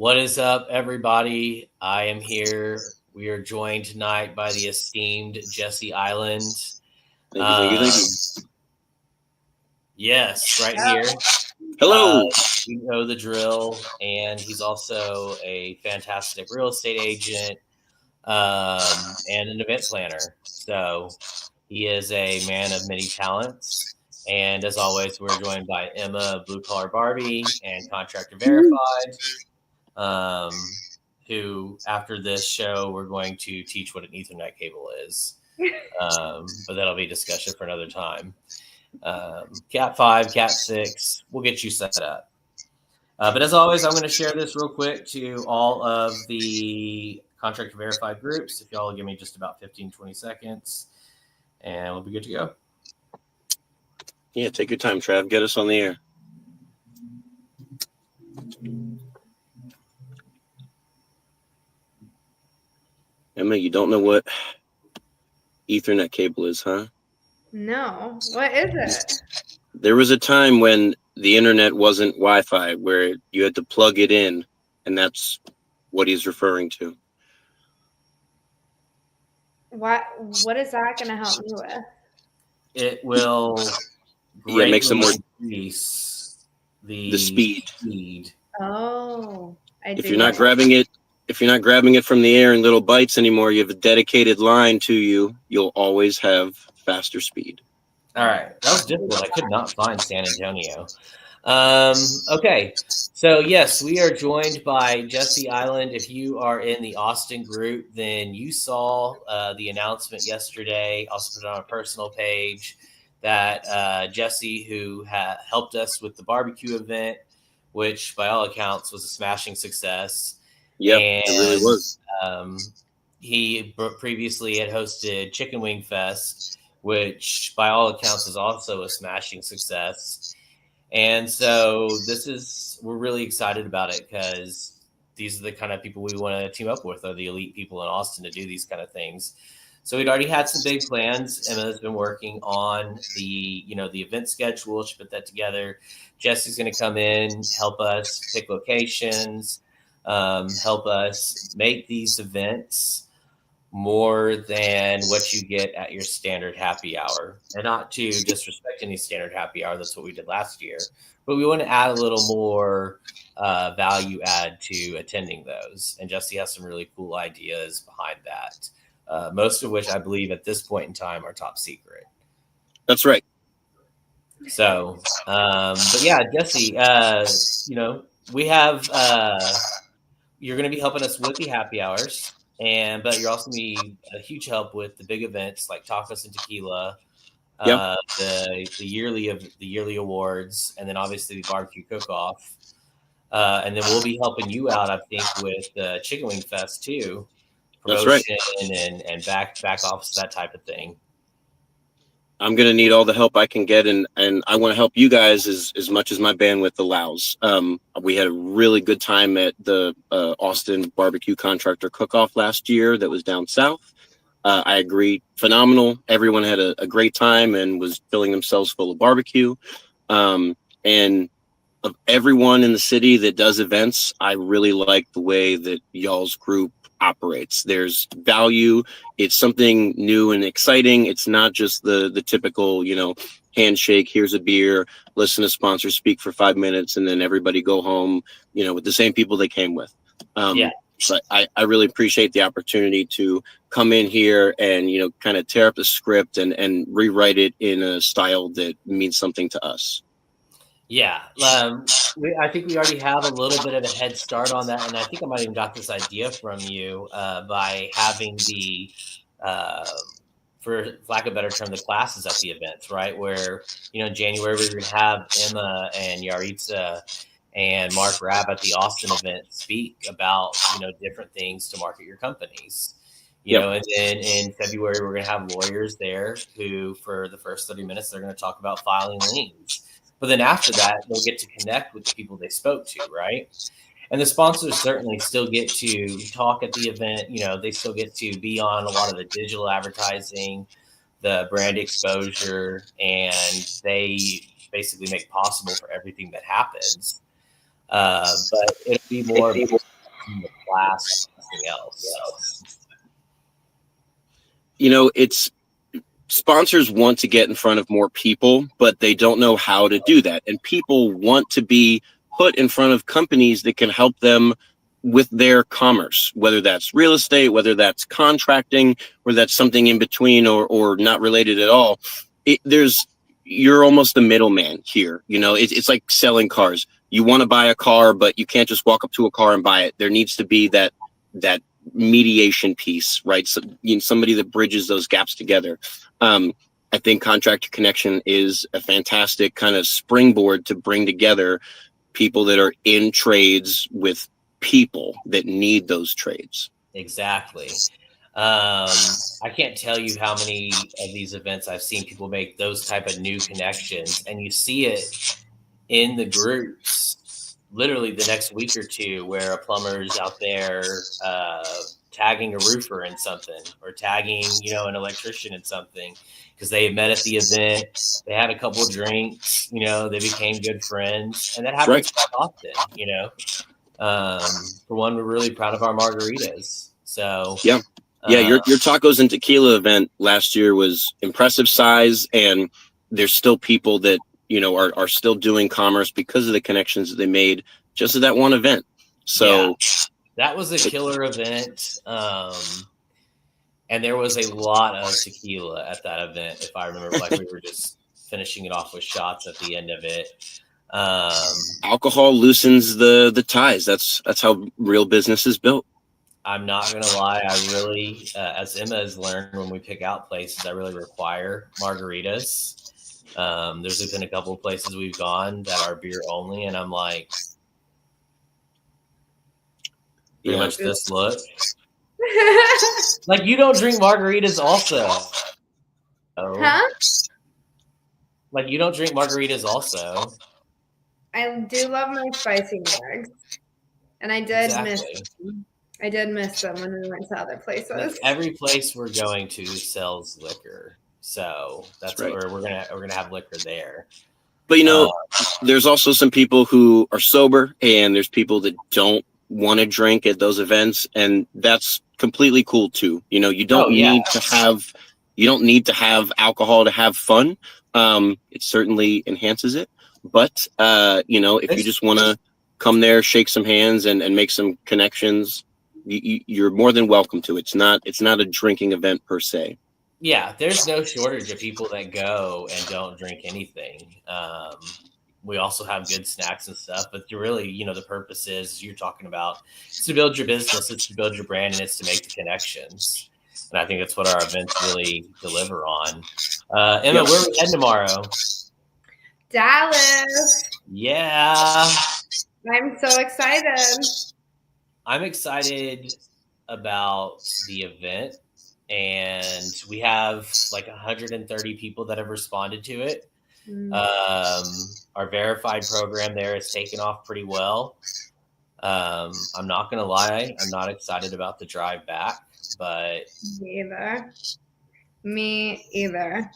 What is up, everybody? I am here. We are joined tonight by the esteemed Jesse Island. Thank you. Yes, right here. Hello. You know the drill, and he's also a fantastic real estate agent and an event planner. So he is a man of many talents. And as always, we're joined by Emma, Blue Collar Barbie, and Contractor Verified. Who after this show we're going to teach what an Ethernet cable is, but that'll be discussion for another time. Cat 5, Cat 6, we'll get you set up. But as always, I'm going to share this real quick to all of the Contractor Verified groups. If y'all will give me just about 15-20 seconds, and we'll be good to go. Yeah, take your time, Trav. Get us on the air. Emma, you don't know what Ethernet cable is, huh? No. What is it? There was a time when the internet wasn't Wi-Fi, where you had to plug it in, and that's what he's referring to. What is that going to help me with? It will make some more increase the speed. Oh, if you're not grabbing it from the air in little bites anymore, you have a dedicated line to you, you'll always have faster speed. All right. That was difficult. I could not find San Antonio. Okay. So, yes, we are joined by Jesse Island. If you are in the Austin group, then you saw the announcement yesterday. Also put it on a personal page that Jesse, who helped us with the barbecue event, which by all accounts was a smashing success. Yeah, it really was. He previously had hosted Chicken Wing Fest, which by all accounts is also a smashing success. And so we're really excited about it because these are the kind of people we want to team up with, are the elite people in Austin to do these kind of things. So we'd already had some big plans. Emma's been working on the event schedule. She put that together. Jesse's going to come in, help us pick locations, help us make these events more than what you get at your standard happy hour. And not to disrespect any standard happy hour, that's what we did last year, but we want to add a little more value add to attending those. And Jesse has some really cool ideas behind that, most of which I believe at this point in time are top secret. That's right. So, but yeah, Jesse, we have, you're going to be helping us with the happy hours. But you're also going to be a huge help with the big events like Tacos and Tequila, the yearly awards, and then obviously the barbecue cook-off. And then we'll be helping you out, I think, with the Chicken Wing Fest too, promotion and back office, that type of thing. I'm going to need all the help I can get, and I want to help you guys as much as my bandwidth allows. We had a really good time at the Austin Barbecue Contractor Cook-Off last year that was down south. I agree, phenomenal. Everyone had a great time and was filling themselves full of barbecue. And of everyone in the city that does events, I really like the way that y'all's group operates. There's value. It's something new and exciting. It's not just the typical, handshake, here's a beer, listen to sponsors speak for 5 minutes, and then everybody go home, with the same people they came with. But I really appreciate the opportunity to come in here and, kind of tear up the script and rewrite it in a style that means something to us. Yeah, I think we already have a little bit of a head start on that, and I think I might even got this idea from you by having the, for lack of a better term, the classes at the events, right? Where in January we're going to have Emma and Yaritza and Mark Rabb at the Austin event speak about different things to market your companies. And then in February we're going to have lawyers there who, for the first 30 minutes, they're going to talk about filing liens. But then after that, they'll get to connect with the people they spoke to, right? And the sponsors certainly still get to talk at the event. They still get to be on a lot of the digital advertising, the brand exposure, and they basically make possible for everything that happens. But it'll be more in the class, nothing else. You know, it's sponsors want to get in front of more people, but they don't know how to do that. And people want to be put in front of companies that can help them with their commerce, whether that's real estate, whether that's contracting, or that's something in between or not related at all. You're almost the middleman here. You know, it's like selling cars. You want to buy a car, but you can't just walk up to a car and buy it. There needs to be that mediation piece, right? So, somebody that bridges those gaps together. I think Contractor Connection is a fantastic kind of springboard to bring together people that are in trades with people that need those trades. Exactly. I can't tell you how many of these events I've seen people make those type of new connections, and you see it in the groups literally the next week or two, where a plumber's out there tagging a roofer in something, or tagging, an electrician in something, because they met at the event, they had a couple of drinks, they became good friends, and that happens quite often. For one, we're really proud of our margaritas. So yeah, your tacos and tequila event last year was impressive size, and there's still people that are still doing commerce because of the connections that they made just at that one event. So that was a killer event. And there was a lot of tequila at that event, if I remember. Like, we were just finishing it off with shots at the end of it. Alcohol loosens the ties. That's how real business is built. I'm not going to lie. I really, as Emma has learned, when we pick out places, I really require margaritas. There's been a couple of places we've gone that are beer only, and I'm like, pretty much this look. Like, you don't drink margaritas also. Huh? Like, you don't drink margaritas also. I do love my spicy margs. And I did miss them when we went to other places. Like, every place we're going to sells liquor. So that's right. We're gonna have liquor there. But there's also some people who are sober, and there's people that don't want to drink at those events, and that's completely cool too. You don't need to have alcohol to have fun. It certainly enhances it, but if you just want to come there, shake some hands, and make some connections, you're more than welcome to. It's not a drinking event per se. Yeah, there's no shortage of people that go and don't drink anything. We also have good snacks and stuff, but really, the purpose is, you're talking about, it's to build your business, it's to build your brand, and it's to make the connections. And I think that's what our events really deliver on. Emma, where are we heading tomorrow? Dallas. Yeah. I'm so excited. I'm excited about the event, and we have like 130 people that have responded to it. Our verified program there has taken off pretty well. I'm not going to lie, I'm not excited about the drive back, but Me either.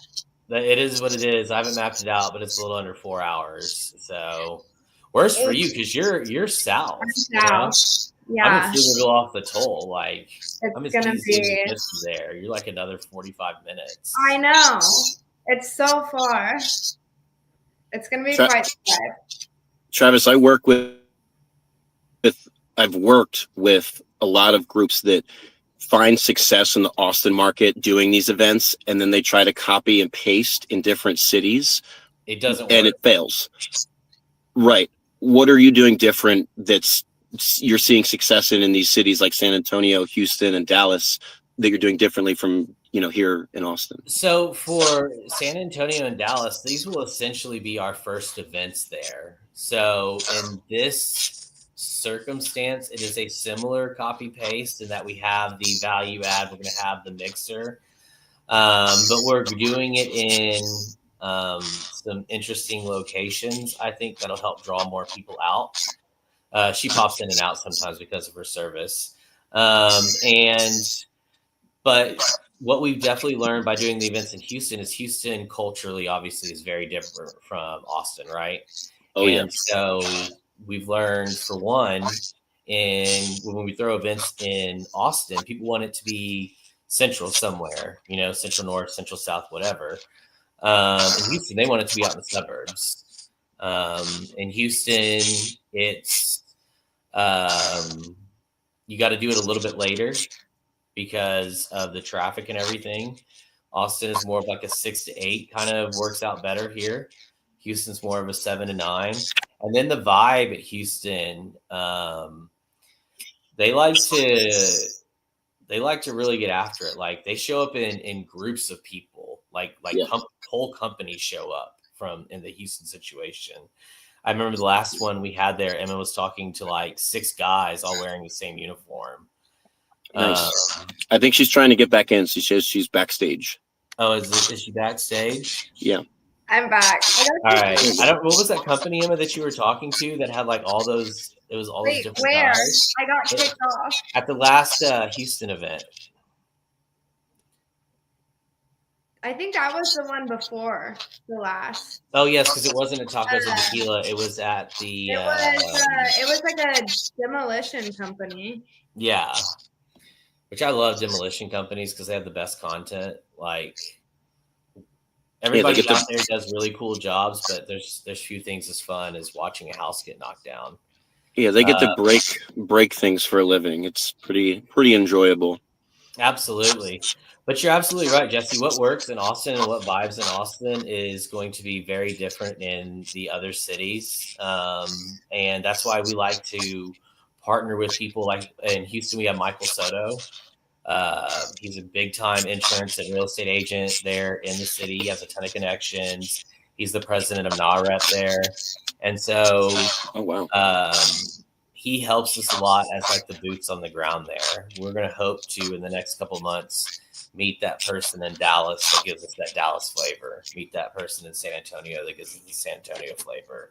It is what it is. I haven't mapped it out, but it's a little under 4 hours. So worse for you, because you're south. Yeah. I'm in Pflugerville off the toll. Like, I'm gonna be there. You're like another 45 minutes. I know. It's so far. It's gonna be quite fun. Travis, I've worked with a lot of groups that find success in the Austin market doing these events, and then they try to copy and paste in different cities. It doesn't work. And it fails. Right. What are you doing different you're seeing success in these cities like San Antonio, Houston, and Dallas that you're doing differently from here in Austin? So for San Antonio and Dallas, these will essentially be our first events there. So in this circumstance, it is a similar copy paste in that we have the value add, we're going to have the mixer, but we're doing it in some interesting locations. I think that'll help draw more people out. She pops in and out sometimes because of her service. But what we've definitely learned by doing the events in Houston is Houston culturally, obviously, is very different from Austin, right? Oh, yeah. So we've learned, for one, when we throw events in Austin, people want it to be central somewhere, central north, central south, whatever. In Houston, they want it to be out in the suburbs. In Houston, it's you got to do it a little bit later because of the traffic and everything. Austin is more of like a 6 to 8, kind of works out better here. Houston's more of a 7 to 9. And then the vibe at Houston, they like to really get after it. Like they show up in groups of people, whole companies show up in the Houston situation. I remember the last one we had there, Emma was talking to like 6 guys all wearing the same uniform. Nice. I think she's trying to get back in. She says she's backstage. Oh, is she backstage? Yeah. I'm back. All right. What was that company, Emma, that you were talking to that had like all those? It was all those different where? guys. I got kicked off at the last Houston event. I think that was the one before the last. Oh yes, because it wasn't at Tacos and Tequila. It was at the. It was like a demolition company. Yeah, which I love demolition companies because they have the best content. Like everybody out there does really cool jobs, but there's few things as fun as watching a house get knocked down. Yeah, they get to break things for a living. It's pretty enjoyable. Absolutely. But you're absolutely right, Jesse. What works in Austin and what vibes in Austin is going to be very different in the other cities. And that's why we like to partner with people like in Houston, we have Michael Soto. He's a big time insurance and real estate agent there in the city. He has a ton of connections. He's the president of NAREP there. And so he helps us a lot as like the boots on the ground there. We're going to hope to, in the next couple of months, meet that person in Dallas that gives us that Dallas flavor. Meet that person in San Antonio that gives us the San Antonio flavor.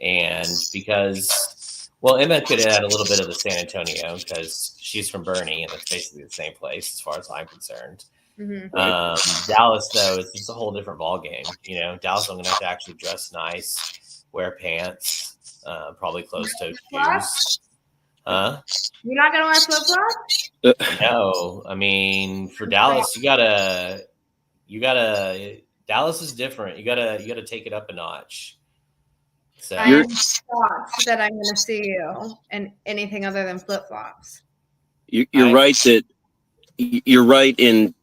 And because, Emma could add a little bit of the San Antonio because she's from Bernie and it's basically the same place as far as I'm concerned. Mm-hmm. Dallas, though, it's a whole different ballgame. Dallas, I'm going to have to actually dress nice, wear pants, probably closed-toed shoes. Huh? You're not going to wear flip-flops? No, I mean for Dallas, you gotta. Dallas is different. You gotta take it up a notch. So I'm shocked that I'm going to see you in anything other than flip flops. You're right in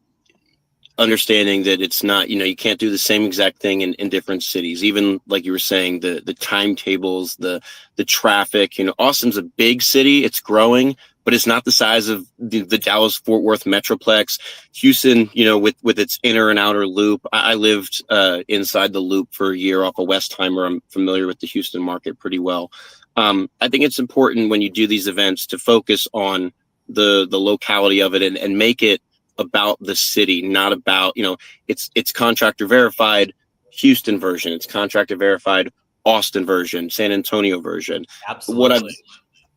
understanding that it's not. You can't do the same exact thing in different cities. Even like you were saying, the timetables, the traffic. Austin's a big city. It's growing, but it's not the size of the Dallas-Fort Worth Metroplex. Houston, with its inner and outer loop. I lived inside the loop for a year off of Westheimer. I'm familiar with the Houston market pretty well. I think it's important when you do these events to focus on the locality of it and make it about the city, not about, it's contractor verified Houston version. It's contractor verified Austin version, San Antonio version. Absolutely. What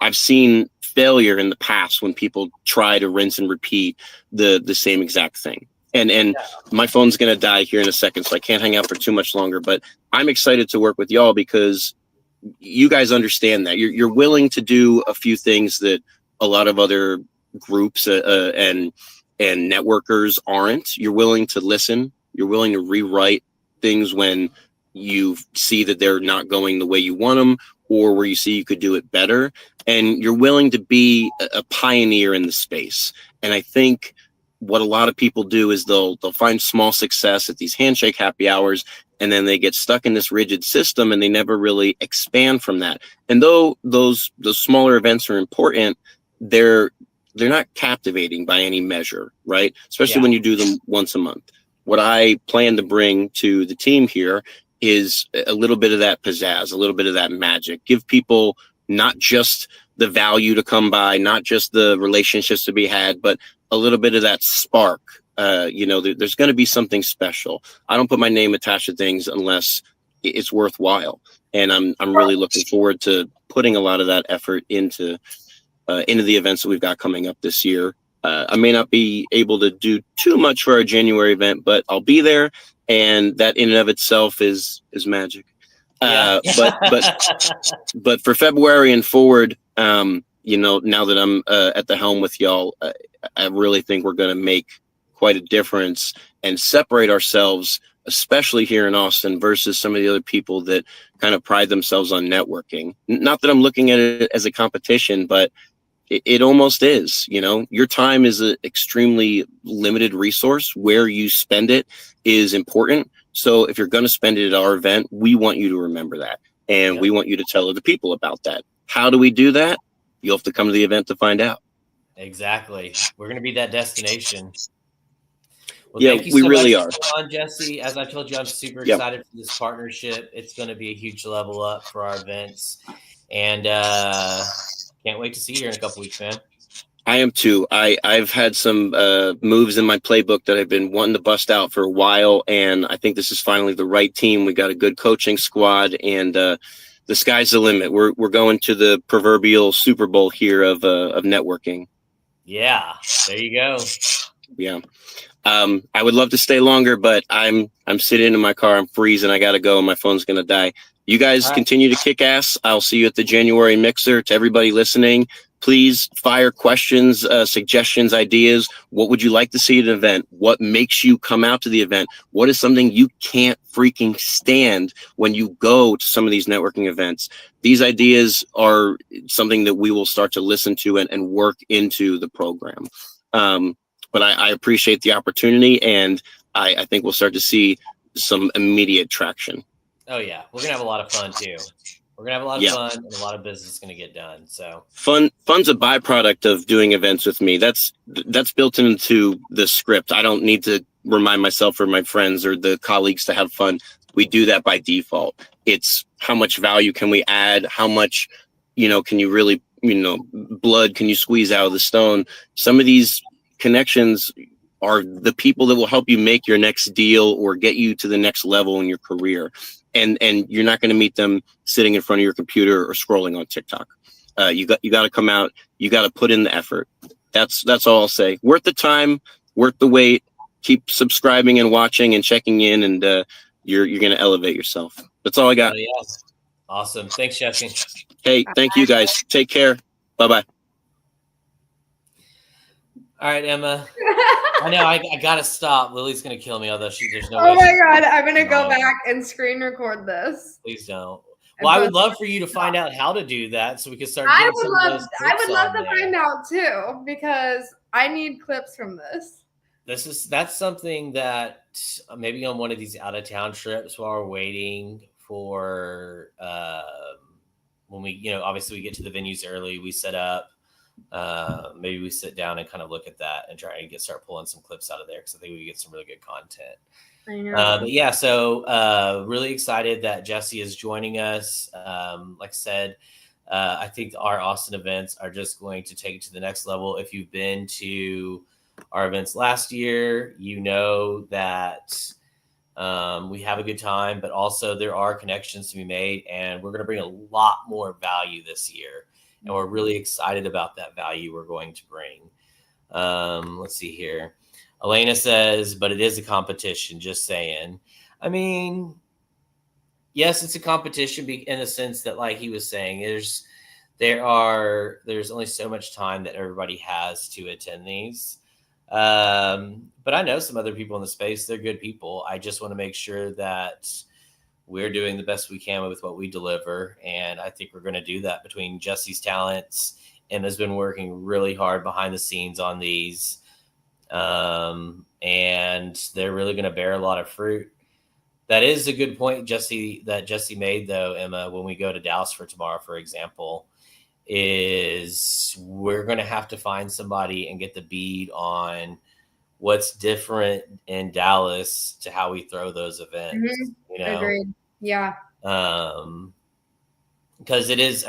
I've seen failure in the past when people try to rinse and repeat the same exact thing. And my phone's going to die here in a second, so I can't hang out for too much longer, but I'm excited to work with y'all because you guys understand that you're willing to do a few things that a lot of other groups and networkers aren't. You're willing to listen. You're willing to rewrite things when you see that they're not going the way you want them or where you see you could do it better. And you're willing to be a pioneer in the space. And I think what a lot of people do is they'll find small success at these handshake happy hours, and then they get stuck in this rigid system and they never really expand from that. And though those smaller events are important, they're not captivating by any measure, right? Especially when you do them once a month. What I plan to bring to the team here is a little bit of that pizzazz, a little bit of that magic. Give people not just the value to come by, not just the relationships to be had, but a little bit of that spark. There's going to be something special. I don't put my name attached to things unless it's worthwhile. And I'm really looking forward to putting a lot of that effort into the events that we've got coming up this year. I may not be able to do too much for our January event, but I'll be there, and that in and of itself is magic. But for February and forward, now that I'm at the helm with y'all, I really think we're going to make quite a difference and separate ourselves, especially here in Austin, versus some of the other people that kind of pride themselves on networking. Not that I'm looking at it as a competition, but it almost is. Your time is an extremely limited resource. Where you spend it is important. So if you're going to spend it at our event, we want you to remember that. And we want you to tell other people about that. How do we do that? You'll have to come to the event to find out. Exactly. We're going to be that destination. Well, Yeah, thank you we so really much are. for coming on, Jesse. As I told you, I'm super excited for this partnership. It's going to be a huge level up for our events. And can't wait to see you here in a couple weeks, man. I am too. I've had some moves in my playbook that I've been wanting to bust out for a while, and I think this is finally the right team. We got a good coaching squad, and the sky's the limit. We're going to the proverbial Super Bowl here of networking. Yeah, there you go. Yeah. I would love to stay longer, but I'm sitting in my car. I'm freezing. I got to go. My phone's going to die. You guys continue to kick ass. I'll see you at the January Mixer. To everybody listening, please fire questions, suggestions, ideas. What would you like to see at an event? What makes you come out to the event? What is something you can't freaking stand when you go to some of these networking events? These ideas are something that we will start to listen to and work into the program. But I appreciate the opportunity, and I think we'll start to see some immediate traction. Oh, yeah. We're going to have a lot of fun, too. We're going to have a lot of fun, and a lot of business is going to get done. So fun's a byproduct of doing events with me. That's built into the script. I don't need to remind myself or my friends or the colleagues to have fun. We do that by default. It's how much value can we add? How much, can you really, blood can you squeeze out of the stone? Some of these connections are the people that will help you make your next deal or get you to the next level in your career. And you're not going to meet them sitting in front of your computer or scrolling on TikTok. You got to come out. You got to put in the effort. That's all I'll say. Worth the time, worth the wait. Keep subscribing and watching and checking in, and you're going to elevate yourself. That's all I got. Yeah. Awesome. Thanks, Jesse. Hey, thank you guys. Take care. Bye-bye. All right, Emma. I know I got to stop. Lily's going to kill me, although there's no way. Oh my God. I'm going to go back and screen record this. Please don't. Well, I would love for you to find out how to do that so we can start getting some of those clips I would love to there. find out too, because I need clips from this. That's something that maybe on one of these out of town trips while we're waiting for when we, obviously we get to the venues early, we set up. Maybe we sit down and kind of look at that and try and start pulling some clips out of there, because I think we get some really good content. I know. But yeah, so really excited that Jesse is joining us. Like I said, I think our Austin events are just going to take it to the next level. If you've been to our events last year, you know that we have a good time, but also there are connections to be made, and we're going to bring a lot more value this year. And we're really excited about that value we're going to bring. Let's see here. Elena says, but it is a competition, just saying. I mean, yes, it's a competition in the sense that, like he was saying, there's only so much time that everybody has to attend these. But I know some other people in the space. They're good people. I just want to make sure that we're doing the best we can with what we deliver. And I think we're going to do that between Jesse's talents. Emma's been working really hard behind the scenes on these. And they're really going to bear a lot of fruit. That is a good point, Jesse made, though, Emma, when we go to Dallas for tomorrow, for example, is we're going to have to find somebody and get the bead on what's different in Dallas to how we throw those events. Agreed. Yeah. Because it is,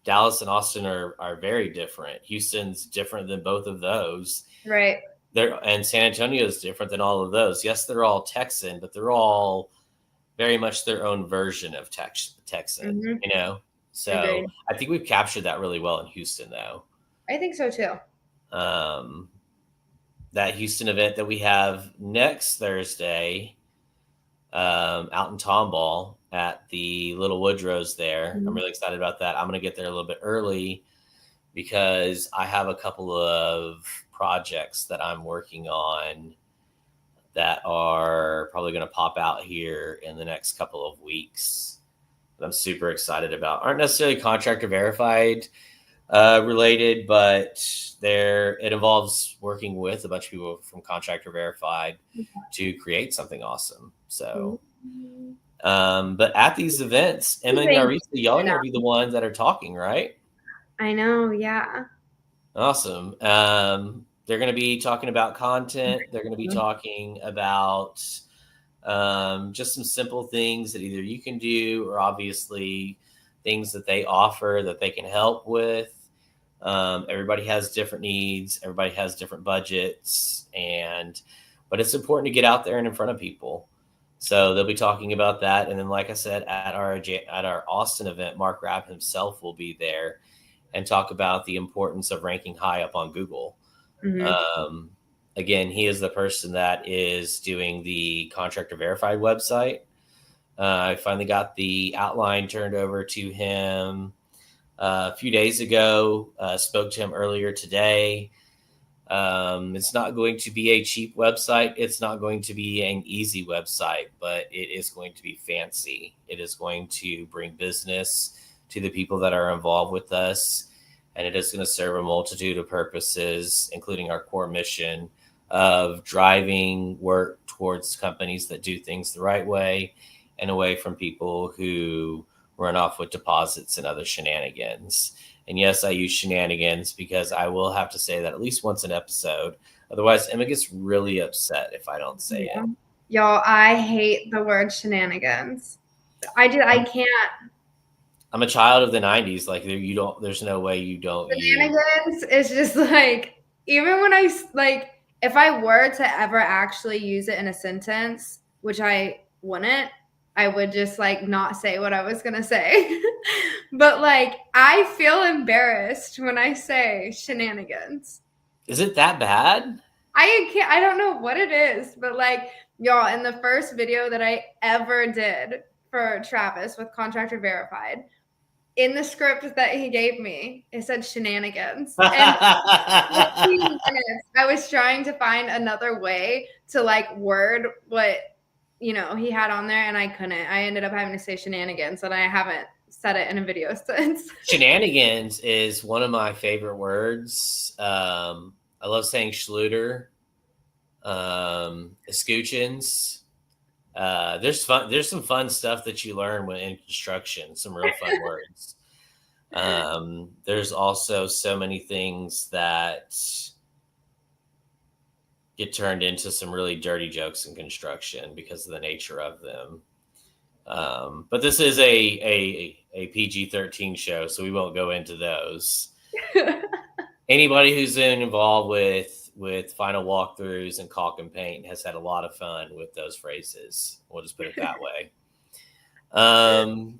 Dallas and Austin are very different. Houston's different than both of those. Right. And San Antonio is different than all of those. Yes, they're all Texan, but they're all very much their own version of Texan, So agreed. I think we've captured that really well in Houston, though. I think so, too. That Houston event that we have next Thursday out in Tomball at the Little Woodrow's there. I'm really excited about that. I'm going to get there a little bit early because I have a couple of projects that I'm working on that are probably going to pop out here in the next couple of weeks that I'm super excited about. Aren't necessarily contractor verified related, but it involves working with a bunch of people from Contractor Verified to create something awesome. So, but at these events, Emma and Yarisa, y'all are going to be the ones that are talking, right? I know, yeah. Awesome. They're going to be talking about content. They're going to be talking about just some simple things that either you can do or obviously things that they offer that they can help with. Everybody has different needs. Everybody has different budgets, but it's important to get out there and in front of people. So they'll be talking about that. And then, like I said, at our Austin event, Mark Rapp himself will be there and talk about the importance of ranking high up on Google. Mm-hmm. Again, he is the person that is doing the Contractor Verified website. I finally got the outline turned over to him a few days ago. Spoke to him earlier today. It's not going to be a cheap website. It's not going to be an easy website, but it is going to be fancy. It is going to bring business to the people that are involved with us. And it is going to serve a multitude of purposes, including our core mission of driving work towards companies that do things the right way and away from people who run off with deposits and other shenanigans. And yes, I use shenanigans because I will have to say that at least once an episode. Otherwise, Emma gets really upset if I don't say it. Y'all, I hate the word shenanigans. I can't. I'm a child of the 90s. Like there's no way you don't. Shenanigans is just like, even when if I were to ever actually use it in a sentence, which I wouldn't, I would just not say what I was going to say. But I feel embarrassed when I say shenanigans. Is it that bad? I don't know what it is, but y'all, in the first video that I ever did for Travis with Contractor Verified, in the script that he gave me, it said shenanigans. And 15 minutes, I was trying to find another way to word what he had on there, and I couldn't. I ended up having to say shenanigans, and I haven't said it in a video since. Shenanigans is one of my favorite words. I love saying schluter, escutcheons. There's some fun stuff that you learn when in construction, some real fun words. There's also so many things that get turned into some really dirty jokes in construction because of the nature of them. But this is a PG-13 show, so we won't go into those. Anybody who's been involved with final walkthroughs and caulk and paint has had a lot of fun with those phrases. We'll just put it that way.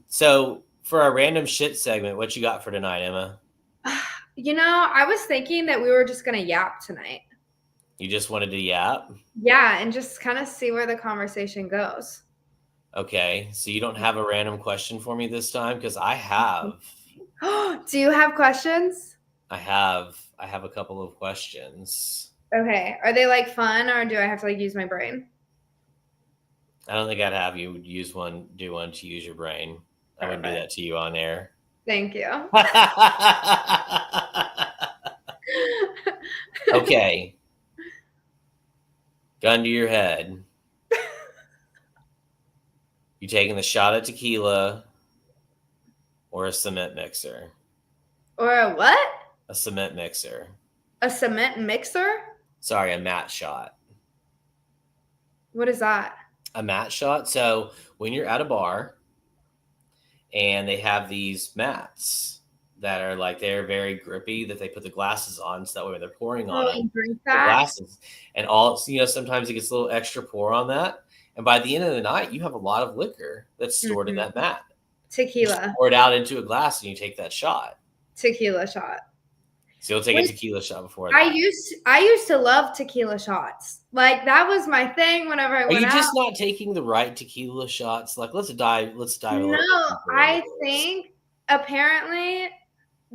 So for our random shit segment, what you got for tonight, Emma? I was thinking that we were just going to yap tonight. You just wanted to yap? Yeah, and just kind of see where the conversation goes. Okay, so you don't have a random question for me this time? Because I have. Do you have questions? I have a couple of questions. Okay. Are they fun, or do I have to use my brain? I don't think I'd have you do one to use your brain. I wouldn't do that to you on air. Thank you. Okay. Gun to your head. You taking the shot of tequila or a cement mixer? Or a what? A cement mixer. A cement mixer? Sorry, a mat shot. What is that? A mat shot. So when you're at a bar and they have these mats that are they're very grippy, that they put the glasses on so that way when they're pouring on them, the glasses, and sometimes it gets a little extra pour on that. And by the end of the night, you have a lot of liquor that's stored in that mat. Tequila. You pour it out into a glass and you take that shot. Tequila shot. So you'll take a tequila shot before that. I used to love tequila shots. That was my thing whenever I went out. Are you just not taking the right tequila shots? Let's dive. No, I think apparently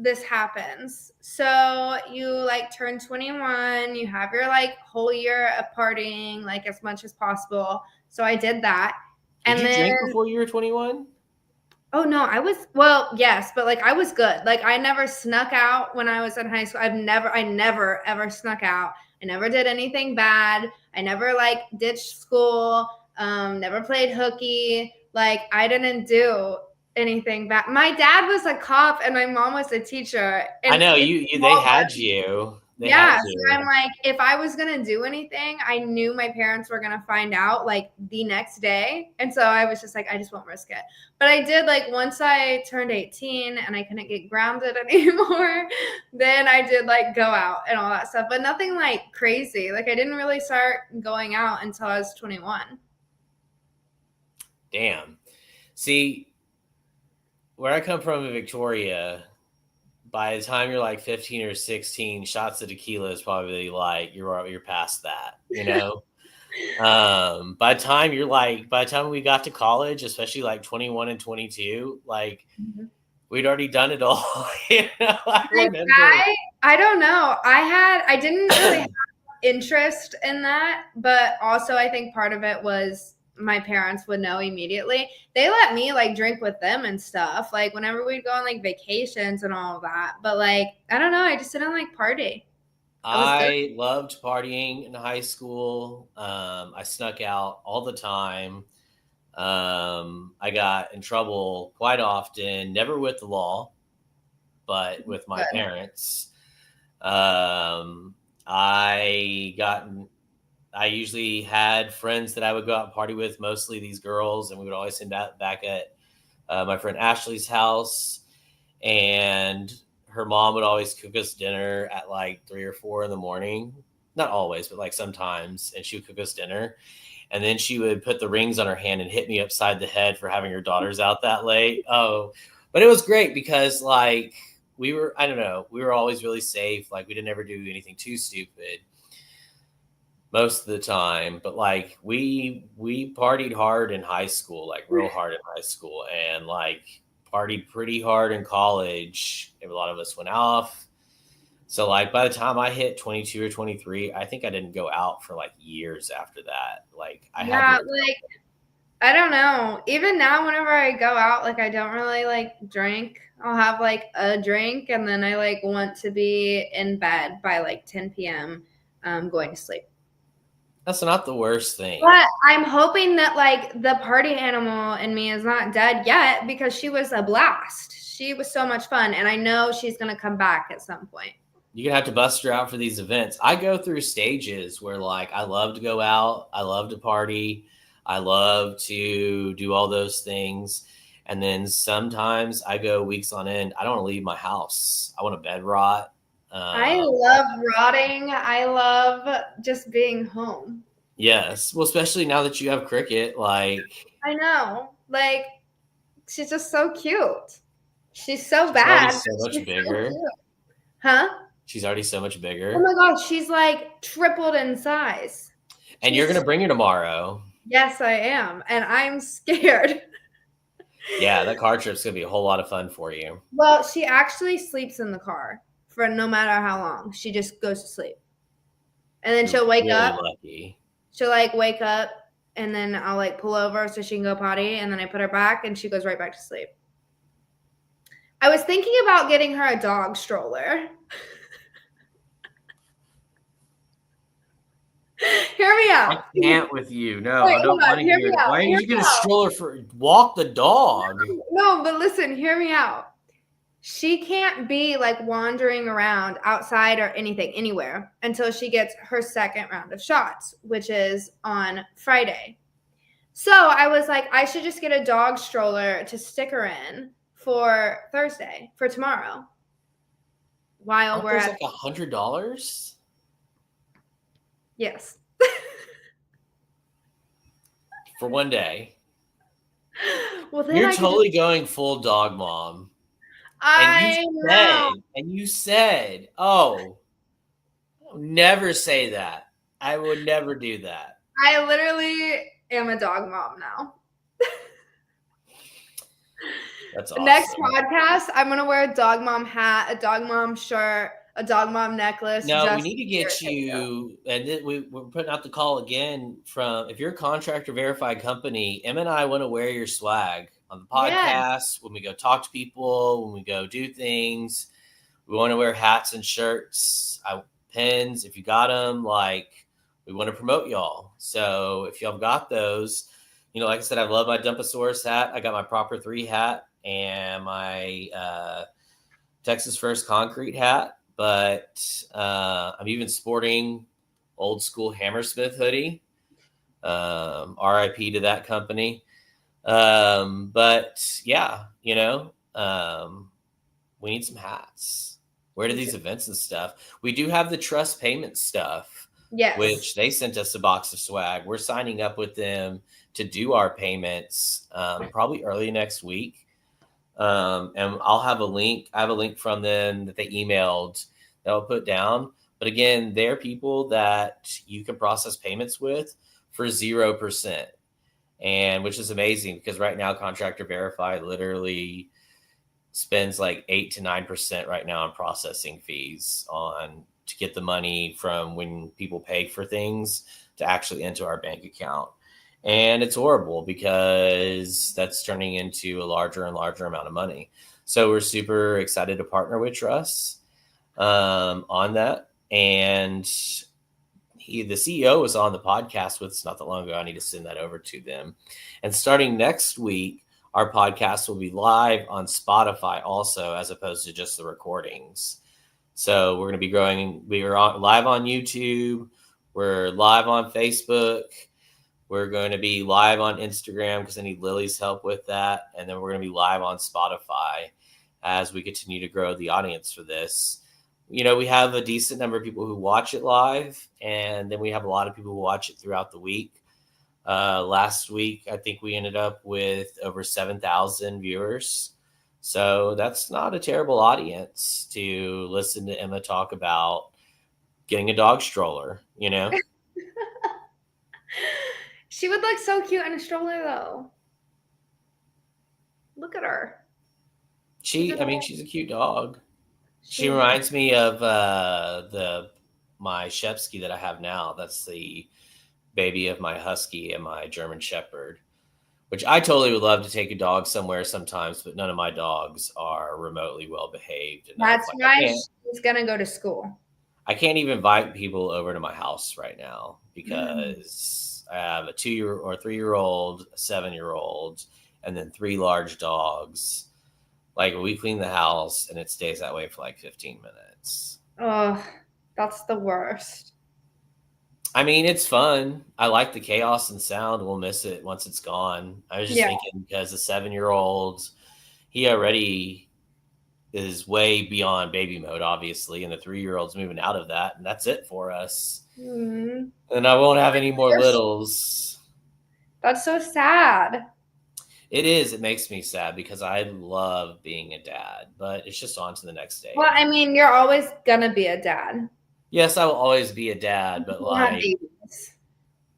this happens. So you like turn 21, you have your like whole year of partying like as much as possible. So I did that. Did And you then drink before you were 21? oh no, I was well, yes, but like I was good. Like I never snuck out when I was in high school. I never ever snuck out. I never did anything bad. I never like ditched school. Never played hooky. Like I didn't do anything bad. My dad was a cop and my mom was a teacher. I And know it's they small. had you. They Yeah, had so you. I'm like, if I was gonna do anything, I knew my parents were gonna find out like the next day, and so I was just like, I just won't risk it. But I did like once I turned 18 and I couldn't get grounded anymore, then I did like go out and all that stuff, but nothing like crazy. Like I didn't really start going out until I was 21. Damn. See, where I come from in Victoria, by the time you're like 15 or 16, shots of tequila is probably like you're past that, you know. By the time we got to college, especially like 21 and 22, like we'd already done it all. You know, I remember. I don't know. I didn't really have interest in that, but also I think part of it was my parents would know immediately. They let me like drink with them and stuff, like whenever we'd go on like vacations and all of that. But like, I don't know, I just didn't like party. I loved partying in high school. I snuck out all the time. I got in trouble quite often, never with the law, but with my parents. I usually had friends that I would go out and party with, mostly these girls, and we would always end up back at my friend Ashley's house, and her mom would always cook us dinner at like 3 or 4 in the morning. Not always, but like sometimes, and she would cook us dinner. And then she would put the rings on her hand and hit me upside the head for having her daughters out that late. Oh, but it was great because like we were always really safe. Like we didn't ever do anything too stupid most of the time. But like we partied hard in high school, like real hard in high school, and like partied pretty hard in college. A lot of us went off. So like by the time I hit 22 or 23, I think I didn't go out for like years after that. Like I don't know. Even now, whenever I go out, like I don't really like drink. I'll have like a drink and then I like want to be in bed by like 10 p.m. Going to sleep. That's not the worst thing. But I'm hoping that like the party animal in me is not dead yet because she was a blast. She was so much fun and I know she's going to come back at some point. You're going to have to bust her out for these events. I go through stages where like I love to go out. I love to party. I love to do all those things. And then sometimes I go weeks on end. I don't want to leave my house. I want to bed rot. I love rotting. I love just being home. Yes. Well, especially now that you have cricket, like. I know. Like, she's just so cute. She's so bad. So much bigger. Huh? She's already so much bigger. Oh my gosh, she's like tripled in size. And you're going to bring her tomorrow. Yes, I am. And I'm scared. Yeah, that car trip's going to be a whole lot of fun for you. Well, she actually sleeps in the car for no matter how long. She just goes to sleep. And then she'll wake up. Lucky. She'll like wake up and then I'll like pull over so she can go potty. And then I put her back and she goes right back to sleep. I was thinking about getting her a dog stroller. Hear me out. I can't with you. No, Wait, I don't want to hear it. Why did you get a stroller for walk the dog? No, but listen, hear me out. She can't be like wandering around outside or anything, anywhere until she gets her second round of shots, which is on Friday. So I was like, I should just get a dog stroller to stick her in for Thursday, for tomorrow. While we're at like $100. Yes. For one day. Well, then you're totally going full dog mom. And you said, oh, never say that. I would never do that. I literally am a dog mom now. That's Next awesome. podcast, I'm gonna wear a dog mom hat, a dog mom shirt, a dog mom necklace. No, we just need to get you, and then we're putting out the call again from if you're a contractor verified company, Em and I want to wear your swag on the Yes. podcast when we go talk to people, when we go do things. We want to wear hats and shirts, pins. If you got them, like we want to promote y'all. So if y'all got those, like I said, I love my Dumpasaurus hat. I got my Proper 3 hat and my Texas First Concrete hat. But I'm even sporting old school Hammersmith hoodie. RIP to that company. But yeah, we need some hats. Where do these events and stuff? We do have the trust payment stuff, Yes. which they sent us a box of swag. We're signing up with them to do our payments probably early next week. And I'll have a link. I have a link from them that they emailed that I'll put down. But again, they're people that you can process payments with for 0%. And which is amazing because right now Contractor Verify literally spends like 8 to 9% right now on processing fees to get the money from when people pay for things to actually into our bank account. And it's horrible because that's turning into a larger and larger amount of money. So we're super excited to partner with Truss on that. And the CEO was on the podcast with us not that long ago. I need to send that over to them. And starting next week, our podcast will be live on Spotify also, as opposed to just the recordings. So we're going to be growing. We are live on YouTube. We're live on Facebook. We're going to be live on Instagram because I need Lily's help with that. And then we're going to be live on Spotify as we continue to grow the audience for this. We have a decent number of people who watch it live, and then we have a lot of people who watch it throughout the week. Last week, I think we ended up with over 7,000 viewers. So that's not a terrible audience to listen to Emma talk about getting a dog stroller, She would look so cute in a stroller, though. Look at her. She's a cute dog. She reminds me of my Shepsky that I have now. That's the baby of my Husky and my German Shepherd, which I totally would love to take a dog somewhere sometimes, but none of my dogs are remotely well behaved. That's why she's going to go to school. I can't even invite people over to my house right now because I have a 2-year or 3-year-old, a 7-year-old, and then 3 large dogs. Like we clean the house and it stays that way for like 15 minutes. Oh, that's the worst. I mean, it's fun. I like the chaos and sound. We'll miss it once it's gone. I was just thinking because the 7-year-old, he already is way beyond baby mode, obviously, and the 3-year-old's moving out of that, and that's it for us. Mm-hmm. And I won't have any more littles. That's so sad. It is. It makes me sad because I love being a dad, but it's just on to the next day. Well, I mean, you're always going to be a dad. Yes, I will always be a dad, but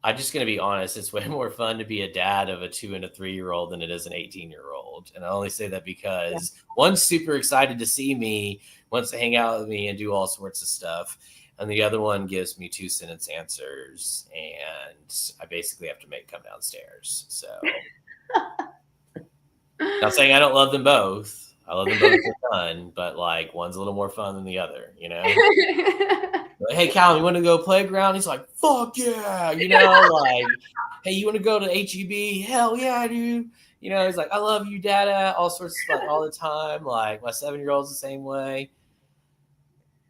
I'm just going to be honest. It's way more fun to be a dad of a 2 and a 3-year-old than it is an 18-year-old. And I only say that because one's super excited to see me, wants to hang out with me and do all sorts of stuff. And the other one gives me 2-sentence answers. And I basically have to make come downstairs. So not saying I don't love them both. I love them both a ton, but like one's a little more fun than the other, Like, hey, Cal, you want to go playground? He's like, fuck yeah, like, hey, you want to go to HEB? Hell yeah, I do. He's like, I love you, Dada, all sorts of stuff all the time. Like, my 7-year-old's the same way.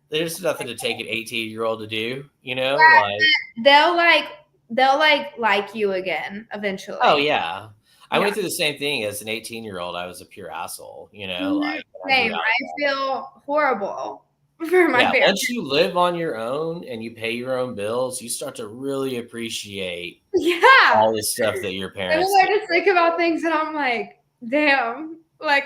There's nothing to take an 18-year-old to do, like they'll like you again eventually. Oh yeah. I went through the same thing as an 18-year-old. I was a pure asshole, like same. I feel horrible for my parents. Once you live on your own and you pay your own bills, you start to really appreciate all the stuff that your parents I just think about things and I'm like, damn. Like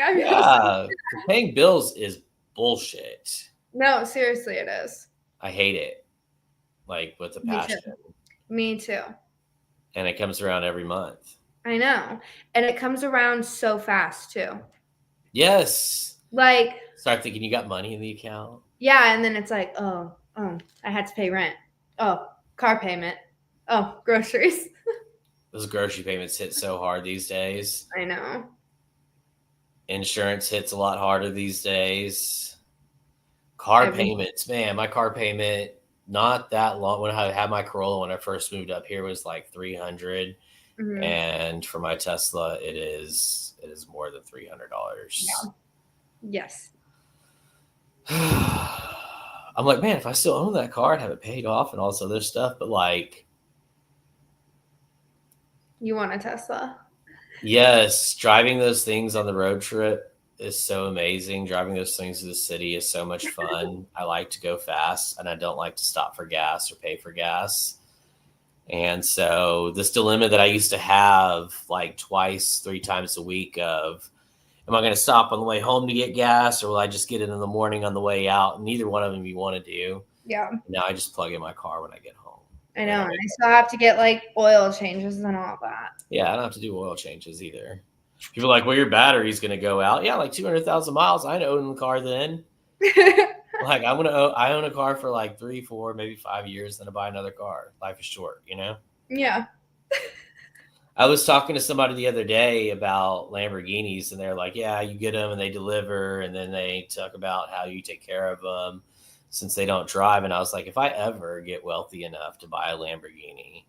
paying bills is bullshit. No, seriously, it is. I hate it. Like with a passion. Me too. And it comes around every month. I know. And it comes around so fast too. Yes. Like, Start thinking you got money in the account. yeah, and then it's like, oh, I had to pay rent. Oh, car payment. Oh, groceries. Those grocery payments hit so hard these days. I know. Insurance hits a lot harder these days. Car payments, man, my car payment not that long when I had my Corolla when I first moved up here was like $300, and for my Tesla it is more than $300. Yeah. Yes. I'm like, man, if I still own that car and have it paid off and all this other stuff, but like, you want a Tesla? Yes, driving those things on the road trip is so amazing. Driving those things to the city is so much fun. I like to go fast and I don't like to stop for gas or pay for gas. And so this dilemma that I used to have like twice, 3 times a week of, am I going to stop on the way home to get gas or will I just get it in the morning on the way out? Neither one of them you want to do. Yeah. Now I just plug in my car when I get home. I know. And I still have to get like oil changes and all that. Yeah, I don't have to do oil changes either. People are like, well, your battery's going to go out. Yeah, like 200,000 miles. I own the car then. Like I own a car for like 3, 4, maybe 5 years, then I buy another car. Life is short, you know? Yeah. I was talking to somebody the other day about Lamborghinis, and they're like, yeah, you get them and they deliver, and then they talk about how you take care of them since they don't drive. And I was like, if I ever get wealthy enough to buy a Lamborghini,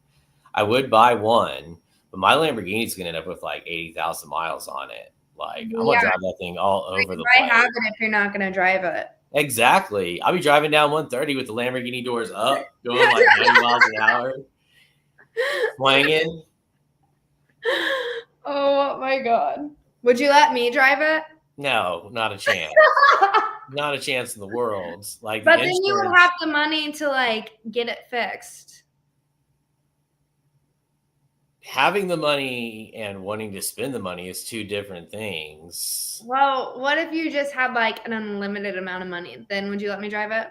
I would buy one, but my Lamborghini's going to end up with like 80,000 miles on it. Like, I'm going to drive that thing all over the place. Why have it if you're not going to drive it? Exactly. I'll be driving down 130 with the Lamborghini doors up, going like 90 miles an hour, swinging. Oh my God. Would you let me drive it? No, not a chance. Not a chance in the world. Like, but then you would have the money to like get it fixed. Having the money and wanting to spend the money is 2 different things. Well, what if you just had like an unlimited amount of money? Then would you let me drive it?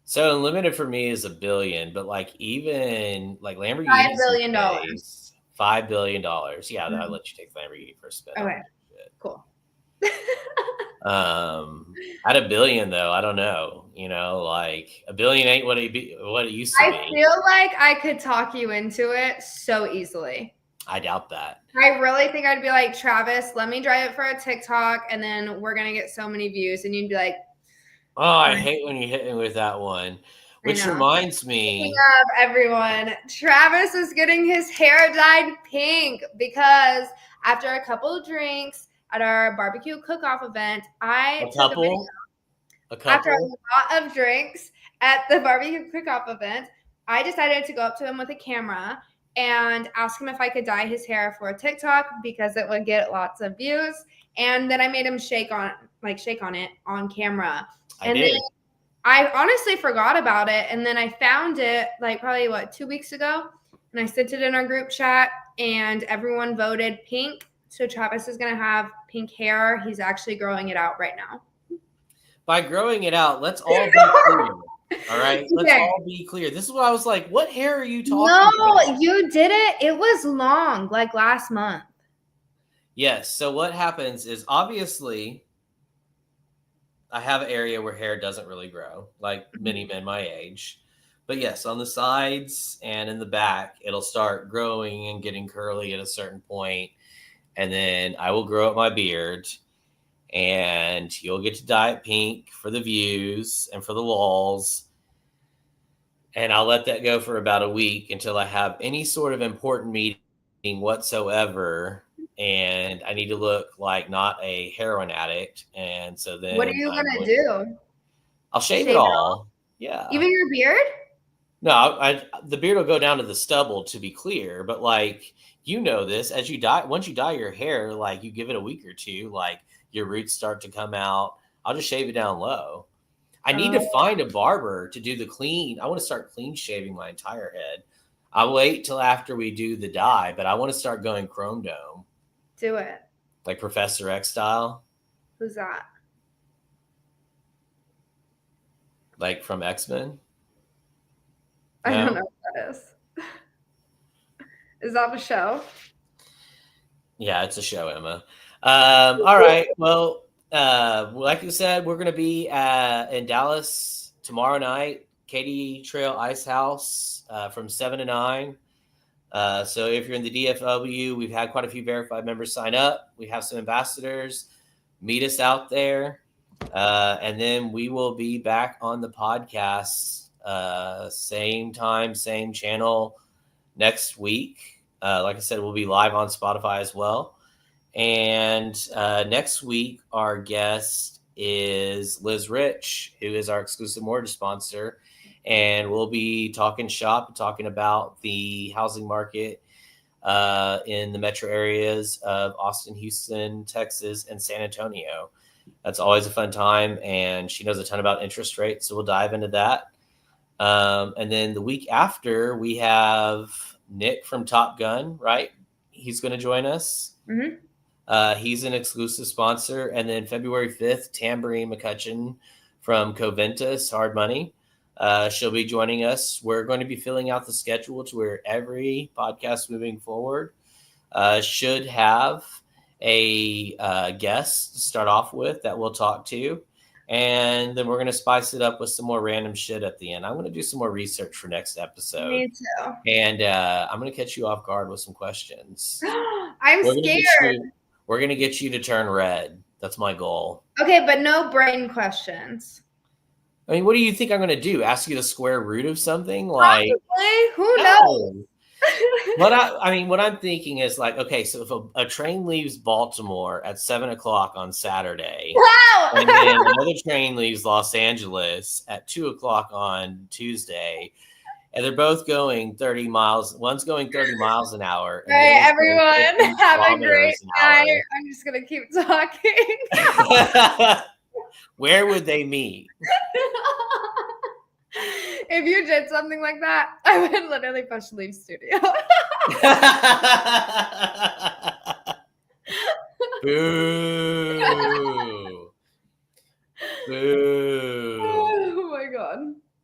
So unlimited for me is $1 billion, but like even like Lamborghini, $5 billion. $5 billion. Yeah, I'll let you take the Lamborghini for a spin. Okay, cool. At $1 billion though, I don't know. You know, like $1 billion ain't what it used to be. I feel like I could talk you into it so easily. I doubt that. I really think I'd be like, Travis, let me drive it for a TikTok, and then we're gonna get so many views, and you'd be like, oh, I hate when you hit me with that one. Which reminds me of everyone, Travis is getting his hair dyed pink because after a couple of drinks at our barbecue cook-off event, after a lot of drinks at the barbecue cook-off event, I decided to go up to him with a camera and ask him if I could dye his hair for a TikTok because it would get lots of views. And then I made him shake on it on camera. I honestly forgot about it. And then I found it like probably 2 weeks ago. And I sent it in our group chat and everyone voted pink. So Travis is going to have pink hair. He's actually growing it out right now. By growing it out, let's all be clear. All right? Let's all be clear. This is what I was like, what hair are you talking about? No, you did it. It was long, like last month. Yes. So what happens is obviously I have an area where hair doesn't really grow, like many men my age. But yes, on the sides and in the back, it'll start growing and getting curly at a certain point. And then I will grow up my beard and you'll get to dye it pink for the views and for the walls. And I'll let that go for about a week until I have any sort of important meeting whatsoever. And I need to look like not a heroin addict. And so then what are you going to do? I'll shave it all. Yeah. Even your beard? No, the beard will go down to the stubble, to be clear. But like, you know this, as you dye, once you dye your hair, like you give it a week or two, like your roots start to come out. I'll just shave it down low. I need to find a barber to do the clean. I want to start clean shaving my entire head. I'll wait till after we do the dye, but I want to start going chrome dome. Do it. Like Professor X style. Who's that? Like from X-Men? I don't know what that is. Is that a show? Yeah, it's a show, Emma. All right. Well, like you said, we're going to be in Dallas tomorrow night, Katy Trail Ice House from 7 to 9. So if you're in the DFW, we've had quite a few verified members sign up. We have some ambassadors. Meet us out there. And then we will be back on the podcast, same time, same channel next week. Like I said, we'll be live on Spotify as well. And next week, our guest is Liz Rich, who is our exclusive mortgage sponsor. And we'll be talking shop, talking about the housing market in the metro areas of Austin, Houston, Texas, and San Antonio. That's always a fun time. And she knows a ton about interest rates. So we'll dive into that. And then the week after, we have Nick from Top Gun, right? He's going to join us. Mm-hmm. He's an exclusive sponsor. And then February 5th, Tamborine McCutcheon from Coventus Hard Money. She'll be joining us. We're going to be filling out the schedule to where every podcast moving forward should have a guest to start off with that we'll talk to. And then we're going to spice it up with some more random shit at the end. I'm going to do some more research for next episode. Me too. And I'm going to catch you off guard with some questions. I'm scared. We're going to get you to turn red. That's my goal. Okay, but no brain questions. I mean, what do you think I'm going to do? Ask you the square root of something? Like, probably. Who knows? What I'm thinking is like, okay, so if a train leaves Baltimore at 7:00 on Saturday, Wow. and then another train leaves Los Angeles at 2:00 on Tuesday, and they're both going 30 miles. One's going 30 miles an hour. All right, everyone, have a great night. I'm just gonna keep talking. Where would they meet? If you did something like that, I would literally push leave studio. Boo. Boo. Oh my god.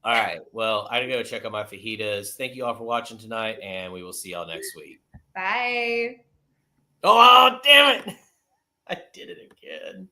All right. Well, I gotta go check out my fajitas. Thank you all for watching tonight, and we will see y'all next week. Bye. Oh, damn it. I did it again.